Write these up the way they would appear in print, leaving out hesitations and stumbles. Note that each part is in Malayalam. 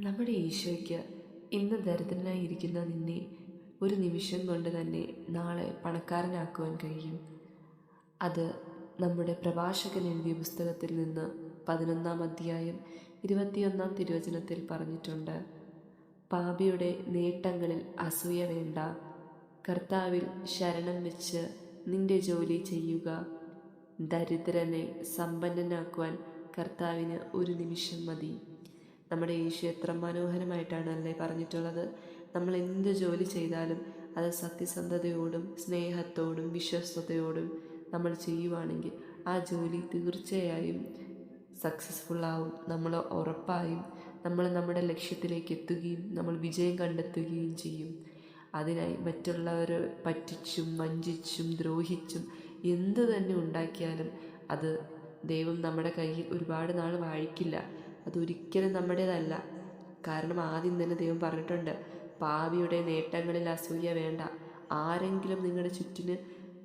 നമ്മുടെ ഈശോയ്ക്ക് ഇന്ന് ദരിദ്രനായിരിക്കുന്ന നിന്നെ ഒരു നിമിഷം കൊണ്ട് തന്നെ നാളെ പണക്കാരനാക്കുവാൻ കഴിയും. അത് നമ്മുടെ പ്രഭാഷകൻ എഴുതിയ പുസ്തകത്തിൽ നിന്ന് 11-ാം അധ്യായം 21-ാം തിരുവചനത്തിൽ പറഞ്ഞിട്ടുണ്ട്. പാപിയുടെ നേട്ടങ്ങളിൽ അസൂയ വേണ്ട, കർത്താവിൽ ശരണം വെച്ച് നിന്റെ ജോലി ചെയ്യുക. ദരിദ്രനെ സമ്പന്നനാക്കുവാൻ കർത്താവിന് ഒരു നിമിഷം മതി. നമ്മുടെ ഈശോ എത്ര മനോഹരമായിട്ടാണ് അല്ലേ പറഞ്ഞിട്ടുള്ളത്. നമ്മൾ എന്ത് ജോലി ചെയ്താലും അത് സത്യസന്ധതയോടും സ്നേഹത്തോടും വിശ്വസ്തയോടും നമ്മൾ ചെയ്യുവാണെങ്കിൽ ആ ജോലി തീർച്ചയായും സക്സസ്ഫുള്ളാവും. നമ്മൾ ഉറപ്പായും നമ്മുടെ ലക്ഷ്യത്തിലേക്ക് എത്തുകയും നമ്മൾ വിജയം കണ്ടെത്തുകയും ചെയ്യും. അതിനായി മറ്റുള്ളവരെ പറ്റിച്ചും വഞ്ചിച്ചും ദ്രോഹിച്ചും എന്തു തന്നെ ഉണ്ടാക്കിയാലും അത് ദൈവം നമ്മുടെ കയ്യിൽ ഒരുപാട് നാൾ വാഴിക്കില്ല. അതൊരിക്കലും നമ്മുടേതല്ല. കാരണം ആദ്യം തന്നെ ദൈവം പറഞ്ഞിട്ടുണ്ട്, പാപിയുടെ നേട്ടങ്ങളിൽ അസൂയ വേണ്ട. ആരെങ്കിലും നിങ്ങളുടെ ചുറ്റിന്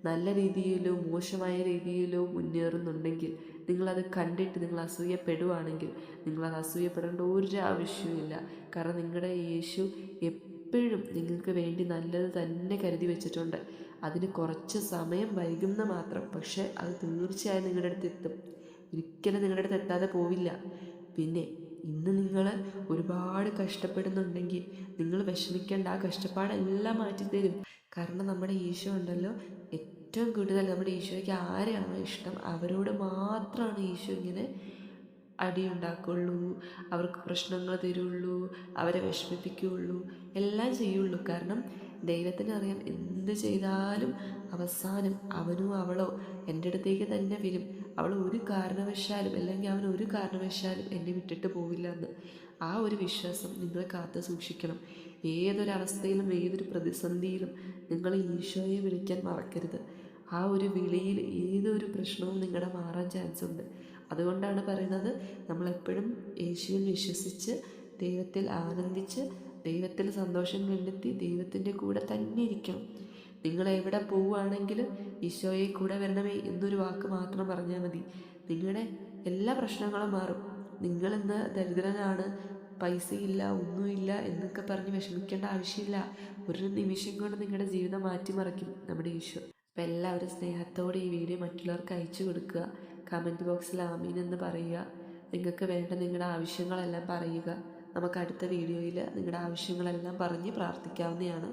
നല്ല രീതിയിലോ മോശമായ രീതിയിലോ മുന്നേറുന്നുണ്ടെങ്കിൽ നിങ്ങളത് കണ്ടിട്ട് നിങ്ങൾ അസൂയപ്പെടുവാണെങ്കിൽ നിങ്ങളത് അസൂയപ്പെടേണ്ട ഒരു ആവശ്യവുമില്ല. കാരണം നിങ്ങളുടെ യേശു എപ്പോഴും നിങ്ങൾക്ക് വേണ്ടി നല്ലത് തന്നെ കരുതി വെച്ചിട്ടുണ്ട്. അതിന് കുറച്ച് സമയം വൈകുന്ന മാത്രം, പക്ഷെ അത് തീർച്ചയായും നിങ്ങളുടെ അടുത്ത് എത്തും. ഒരിക്കലും നിങ്ങളുടെ അടുത്ത് എത്താതെ പോവില്ല. പിന്നെ ഇന്ന് നിങ്ങൾ ഒരുപാട് കഷ്ടപ്പെടുന്നുണ്ടെങ്കിൽ നിങ്ങൾ വിഷമിക്കേണ്ട, ആ കഷ്ടപ്പാടെല്ലാം മാറ്റിത്തരും. കാരണം നമ്മുടെ ഈശോ ഉണ്ടല്ലോ, ഏറ്റവും കൂടുതൽ നമ്മുടെ ഈശോയ്ക്ക് ആരെയാണോ ഇഷ്ടം അവരോട് മാത്രമാണ് ഈശോ ഇങ്ങനെ അടിയുണ്ടാക്കുള്ളൂ, അവർക്ക് പ്രശ്നങ്ങൾ തരുള്ളൂ, അവരെ വിഷമിപ്പിക്കുകയുള്ളൂ, എല്ലാം ചെയ്യുള്ളൂ. കാരണം ദൈവത്തിന് അറിയാം, എന്ത് ചെയ്താലും അവസാനം അവനോ അവളോ എൻ്റെ അടുത്തേക്ക് തന്നെ വരും. അവൾ ഒരു കാരണവശാലും അല്ലെങ്കിൽ അവൻ ഒരു കാരണവശാലും എന്നെ വിട്ടിട്ട് പോവില്ല എന്ന്. ആ ഒരു വിശ്വാസം നിങ്ങൾ കാത്തു സൂക്ഷിക്കണം. ഏതൊരവസ്ഥയിലും ഏതൊരു പ്രതിസന്ധിയിലും നിങ്ങൾ ഈശോയെ വിളിക്കാൻ മറക്കരുത്. ആ ഒരു വിളിയിൽ ഏതൊരു പ്രശ്നവും നിങ്ങളുടെ മാറാൻ ചാൻസ് ഉണ്ട്. അതുകൊണ്ടാണ് പറയുന്നത്, നമ്മളെപ്പോഴും യേശുവിൽ വിശ്വസിച്ച് ദൈവത്തിൽ ആനന്ദിച്ച് ദൈവത്തിൽ സന്തോഷം കണ്ടെത്തി ദൈവത്തിൻ്റെ കൂടെ തന്നെ ഇരിക്കണം. നിങ്ങൾ എവിടെ പോവുകയാണെങ്കിലും ഈശോയെ കൂടെ വരണമേ എന്നൊരു വാക്ക് മാത്രം പറഞ്ഞാൽ മതി. നിങ്ങളുടെ എല്ലാ പ്രശ്നങ്ങളും മാറും. നിങ്ങളിന്ന് ദരിദ്രനാണ്, പൈസയില്ല, ഒന്നുമില്ല എന്നൊക്കെ പറഞ്ഞ് വിഷമിക്കേണ്ട ആവശ്യമില്ല. ഒരു നിമിഷം കൊണ്ട് നിങ്ങളുടെ ജീവിതം മാറ്റിമറിക്കും നമ്മുടെ ഈശോ. അപ്പം എല്ലാവരും സ്നേഹത്തോടെ ഈ വീഡിയോ മറ്റുള്ളവർക്ക് അയച്ചു കൊടുക്കുക. കമൻറ്റ് ബോക്സിൽ ആമീൻ എന്ന് പറയുക. നിങ്ങൾക്ക് വേണ്ട നിങ്ങളുടെ ആവശ്യങ്ങളെല്ലാം പറയുക. നമുക്ക് അടുത്ത വീഡിയോയിൽ നിങ്ങളുടെ ആവശ്യങ്ങളെല്ലാം പറഞ്ഞ് പ്രാർത്ഥിക്കാവുന്നതാണ്.